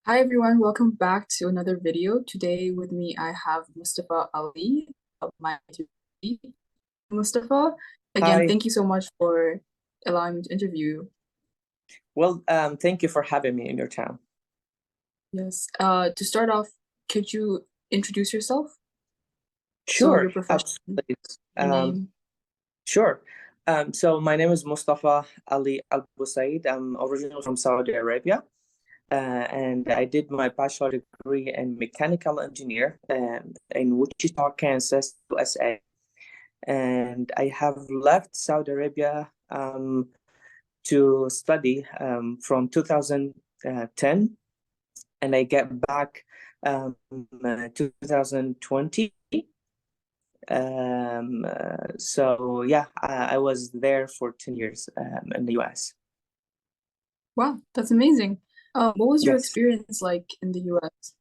Hi everyone, welcome back to another video. Today with me I have Mustafa Ali of my TV. Mustafa, again, Hi. thank you so much for allowing me to interview you. Well, thank you for having me in your town. Yes. To start off, could you introduce yourself? So Sure, your profession, absolutely. your Um, name. sure. So my name is Mustafa Ali Al Busaid. I'm originally from Saudi Arabia, and I did my bachelor degree in mechanical engineer in Wichita, Kansas, USA. And I have left Saudi Arabia to study from 2010, and I get back 2020. So yeah, I was there for 10 years in the US. Wow, that's amazing. What was your Yes. experience like in the US?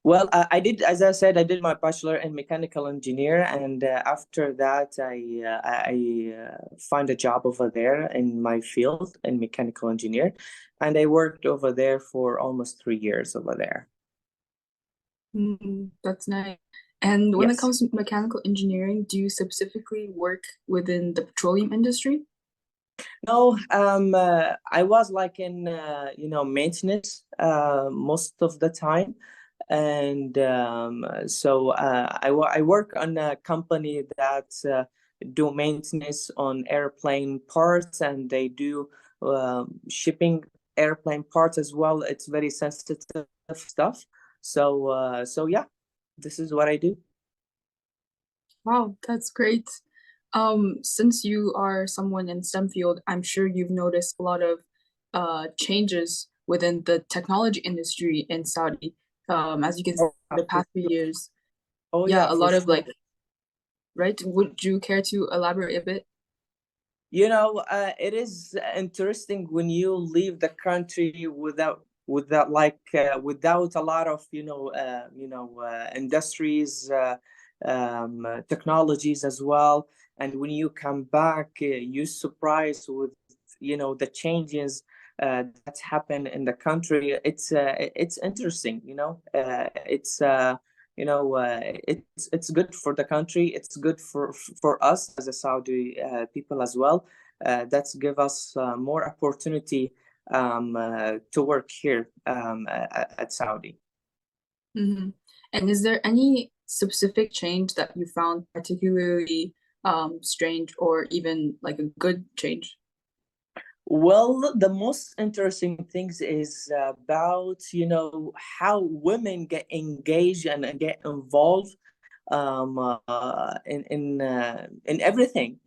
Well, I did, as I said, I did my bachelor in mechanical engineer, and after that, I find a job over there in my field in mechanical engineer, and I worked over there for almost 3 years over there. That's nice. And when it Yes. comes to mechanical engineering, do you specifically work within the petroleum industry? No, I was like in maintenance most of the time, and I work on a company that do maintenance on airplane parts, and they do shipping airplane parts as well. It's very sensitive stuff. So yeah, this is what I do. Wow, that's great. Since you are someone in STEM field, I'm sure you've noticed a lot of changes within the technology industry in Saudi. As you can see, Oh, the past few years, oh yeah, yeah, a for lot of sure. like, right? Would you care to elaborate a bit? It is interesting when you leave the country without a lot of industries, technologies as well, and when you come back, you surprised with the changes that happen in the country. It's interesting. It's good for the country. It's good for us as a Saudi people as well. That's give us more opportunity to work here at Saudi. Hmm. And is there any specific change that you found particularly strange or even like a good change? Well, the most interesting things is about how women get engaged and get involved in everything.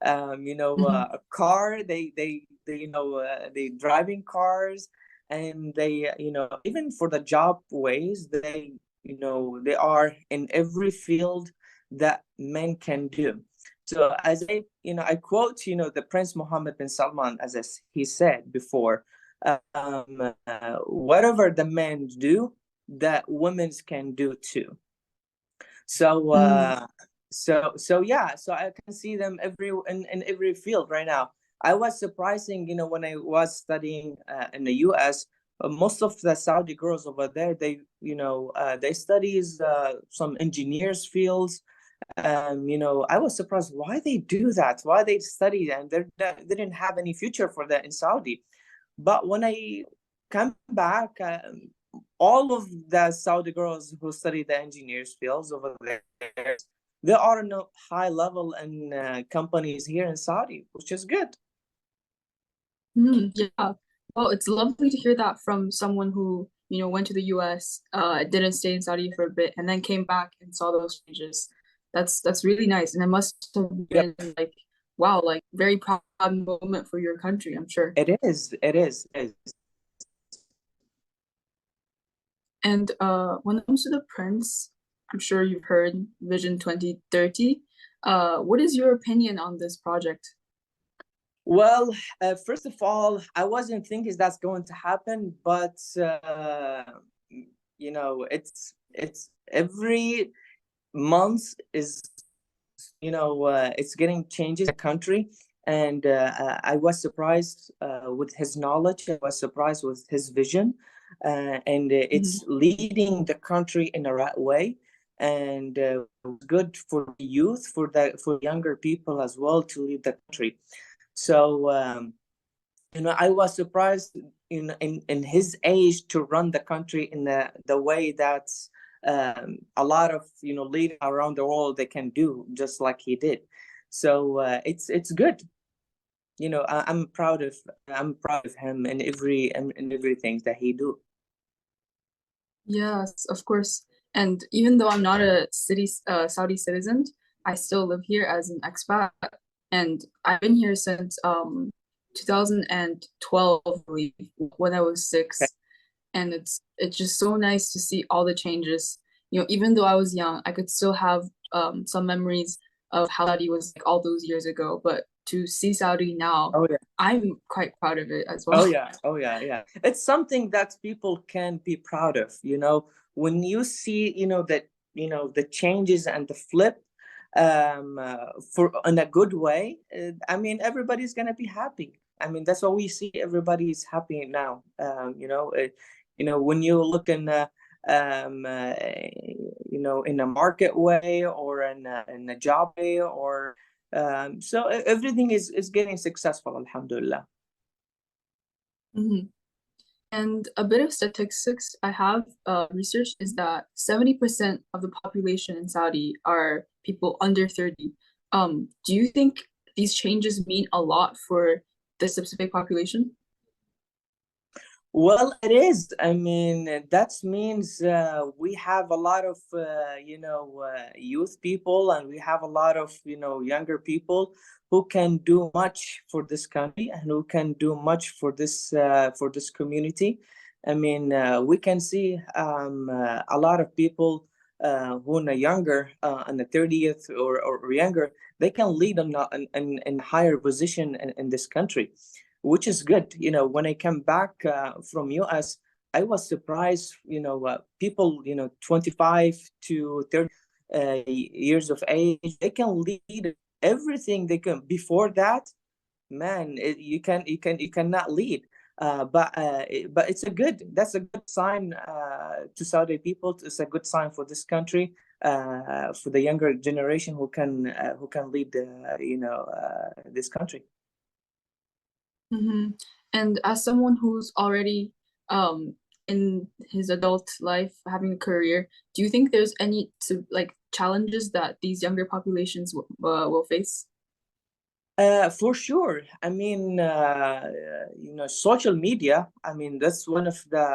A car, they driving cars, and they even for the job ways, they are in every field that men can do. So as I quote, the Prince Mohammed bin Salman, he said before, whatever the men do, that women can do too. So, Mm, yeah, so I can see them in every field right now. I was surprising, when I was studying in the US, most of the Saudi girls over there, they studies some engineers fields. I was surprised why they do that, why they study, and they didn't have any future for that in Saudi. But when I come back, all of the Saudi girls who study the engineers fields over there, they are in a high level in companies here in Saudi, which is good. yeah. Well, it's lovely to hear that from someone who, went to the US, didn't stay in Saudi for a bit, and then came back and saw those changes. That's really nice. And it must have Yep, been like, wow, like very proud moment for your country, I'm sure. it is. It is. It is. And when it comes to the Prince, I'm sure you've heard Vision 2030. What is your opinion on this project? Well, first of all, I wasn't thinking that's going to happen, but it's every month is it's getting changes in the country, and I was surprised with his knowledge. I was surprised with his vision. and Mhm. it's leading the country in the right way, and good for the youth, for younger people as well to lead the country. So I was surprised in his age to run the country in the way that a lot of leaders around the world they can do just like he did. So it's good. I'm proud of him and everything that he do. Yes, of course. And even though I'm not a Saudi citizen, I still live here as an expat, and I've been here since 2012, I believe, when I was Okay. 6. And it's just so nice to see all the changes. Even though I was young, I could still have some memories of how Saudi was like all those years ago. But to see Saudi now, Oh yeah. I'm quite proud of it as Oh well. yeah. Oh yeah. Yeah. It's something that people can be proud of. When you see, that the changes and the flip, for in a good way. I mean, everybody's gonna be happy. I mean, that's what we see. Everybody's happy now. When you look um, uh, in a market way or in a job way, or so everything is getting successful. Alhamdulillah. Mhm. And a bit of statistics I have researched is that 70% of the population in Saudi are people under 30. Do you think these changes mean a lot for the specific population? Well, it is. I mean, that means we have a lot of, youth people, and we have a lot of, younger people who can do much for this country and who can do much for this community. I mean, we can see a lot of people who are younger, in the 30th or younger, they can lead in higher position in this country, which is good. When I came back from US, I was surprised. People, 25 to 30 years of age, they can lead everything they can. Before that, man, you cannot lead. But that's a good sign to Saudi people. It's a good sign for this country, for the younger generation who can lead this country. Hmm. And as someone who's already um, in his adult life having a career, do you think there's any like challenges that these younger populations will face? For sure. I mean, social media. I mean, that's one of the.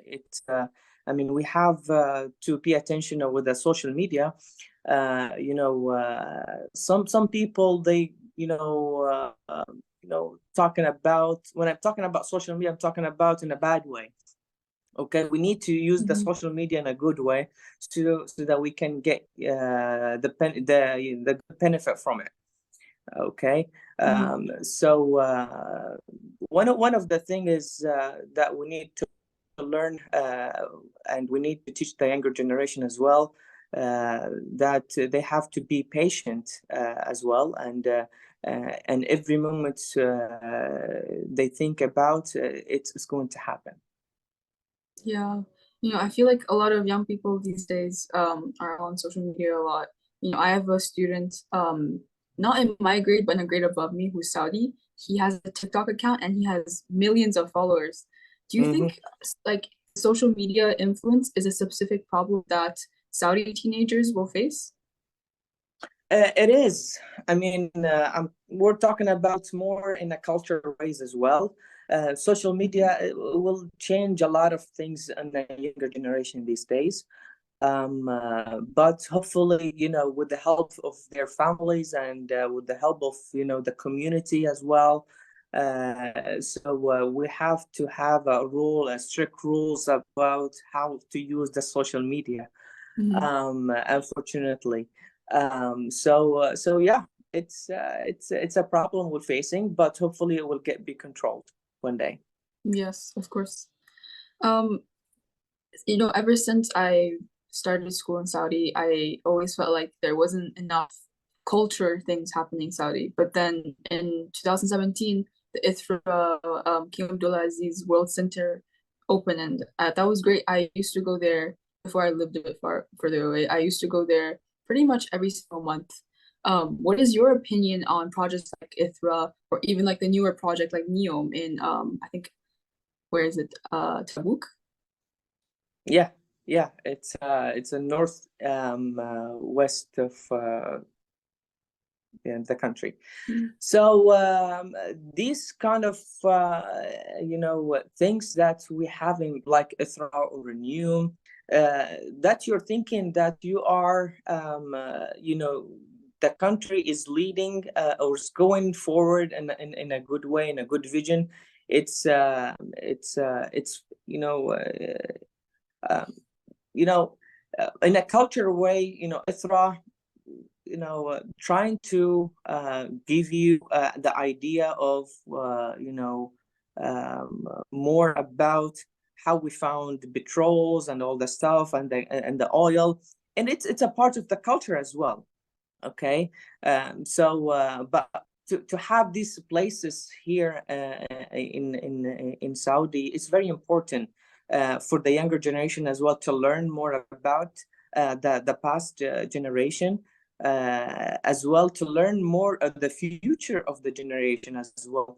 It's. I mean, we have to pay attention with the social media. Some people they talking about, when I'm talking about social media, I'm talking about in a bad way. Okay, we need to use the Hmm. social media in a good way, so that we can get the good benefit from it. Okay. Hmm. So one of the thing is that we need to learn, and we need to teach the younger generation as well, that they have to be patient as well, and every moment they think about, it's going to happen. Yeah, I feel like a lot of young people these days are on social media a lot. I have a student not in my grade but in a grade above me who's Saudi. He has a TikTok account and he has millions of followers. Do you Mhm. think like social media influence is a specific problem that Saudi teenagers will face? It is. I mean, we're talking about more in a cultural ways as well. Social Mhm. media will change a lot of things in the younger generation these days. But hopefully, with the help of their families, and with the help of the community as well. So we have to have strict rules about how to use the social media, Mhm. unfortunately. So yeah, it's a problem we're facing, but hopefully it will be controlled one day. Yes, of course. Um, ever since I started school in Saudi, I always felt like there wasn't enough culture things happening in Saudi. But then in 2017, the ITHRA King Abdullah Aziz World Center open, and that was great. I used to go there before I lived a bit further away. I used to go there pretty much every single month. What is your opinion on projects like ITHRA or even like the newer project like NEOM in I think where is it? Tabuk? Yeah, yeah, it's a north west of in the country. Mm. So these kind of things that we have in like Ithra or Renew, that you're thinking that you are the country is leading or is going forward in a good way, in a good vision. It's um, you know in a cultural way, Ithra, trying to give you the idea of more about how we found the petrols and all the stuff and the oil, and it's a part of the culture as well. Okay, but to have these places here in Saudi is very important for the younger generation as well, to learn more about the past generation, as well to learn more of the future of the generation as well,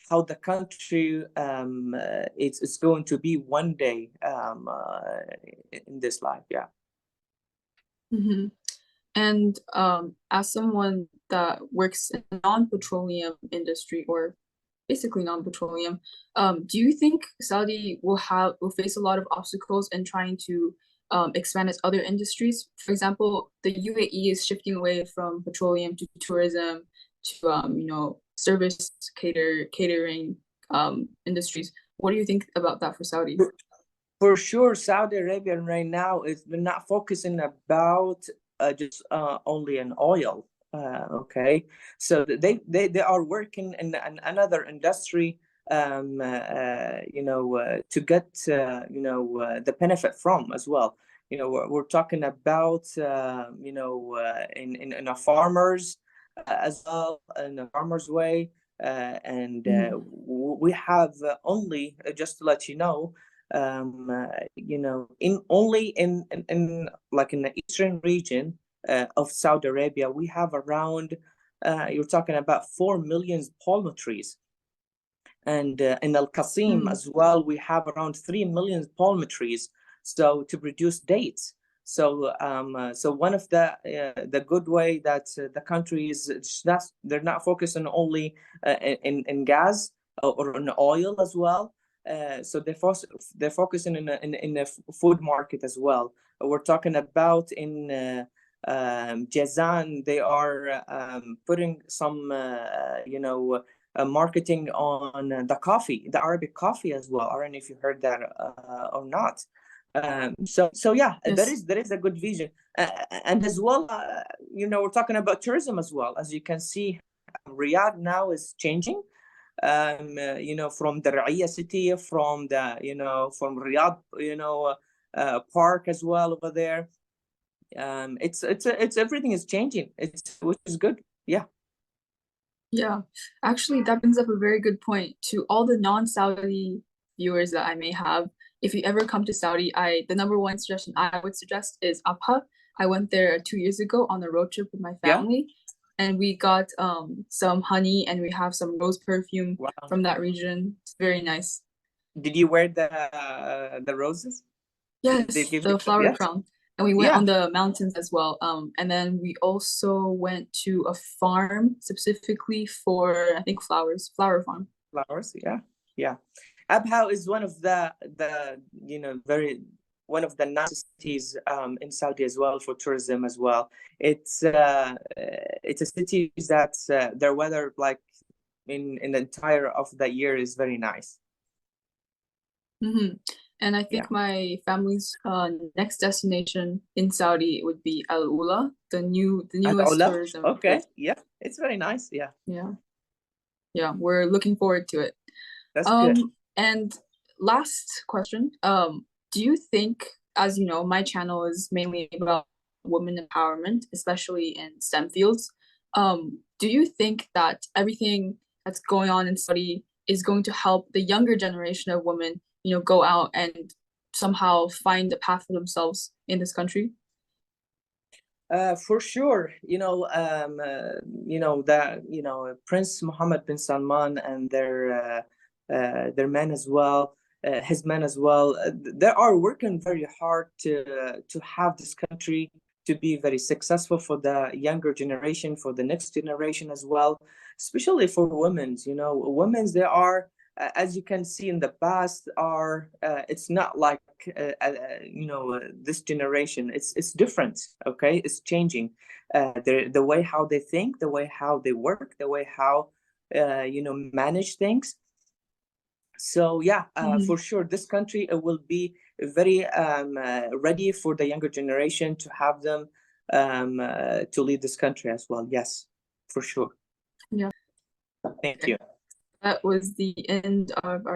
how the country it's going to be one day in this life. Yeah. Hmm. And as someone that works in the non-petroleum industry or basically non-petroleum, do you think Saudi will face a lot of obstacles in trying to expand its other industries? For example, the UAE is shifting away from petroleum to tourism to service catering industries. What do you think about that for Saudi? For sure, Saudi Arabia right now is not focusing about just only on oil. Okay, so they are working in another industry, to get the benefit from as well. We're talking about in a farmers as well, in a farmers way, and Mhm. we have only just to let you know, in only in like in the eastern region of Saudi Arabia, we have around you're talking about 4 million palm trees, and in Al Qasim Mm. as well, we have around 3 million palm trees. So to produce dates. So one of the good way that the country is, they're not focusing only in gas or in oil as well. So they're focusing in a food market as well. We're talking about in Jazan, they are putting some marketing on the coffee, the Arabic coffee as well. I don't know if you heard that or not. So yeah, Yes. there is a good vision, and as well, we're talking about tourism as well. As you can see, Riyadh now is changing. From the Raiya city, from the from Riyadh, park as well over there. It's everything is changing. It's which is good. Yeah. Yeah, actually, that brings up a very good point to all the non-Saudi viewers that I may have. If you ever come to Saudi, the number one suggestion I would suggest is Abha. I went there 2 years ago on a road trip with my Yeah. family, and we got some honey and we have some rose perfume Wow. from that region. It's very nice. Did you wear the roses? Did they Yes, give you? the flower Yes. crown. And we went Yeah. on the mountains as well. And then we also went to a farm specifically for, I think, flowers, flower farm. Flowers. Yeah. Yeah. Abha is one of the very one of the nicest cities in Saudi as well for tourism as well. It's a city that their weather like in the entire of the year is very nice. Hmm. And I Yeah. think my family's next destination in Saudi would be Al Ula, the Al newest Ola. tourism Okay. place. Yeah. It's very nice. Yeah. Yeah, yeah, we're looking forward to it. That's good. And last question, do you think, as you know, my channel is mainly about women empowerment, especially in STEM fields. Do you think that everything that's going on in Saudi is going to help the younger generation of women go out and somehow find a path for themselves in this country? For sure, Prince Mohammed bin Salman and their men as well, his men as well. They are working very hard to have this country to be very successful for the younger generation, for the next generation as well, especially for women's. Women's, they are, as you can see in the past, are it's not like this generation. It's different. Okay, it's changing. The way how they think, the way how they work, the way how manage things. So yeah, Hmm. for sure, this country will be very ready for the younger generation to have them to lead this country as well. Yes, for sure. Yeah. Thank Okay. you. That was the end of our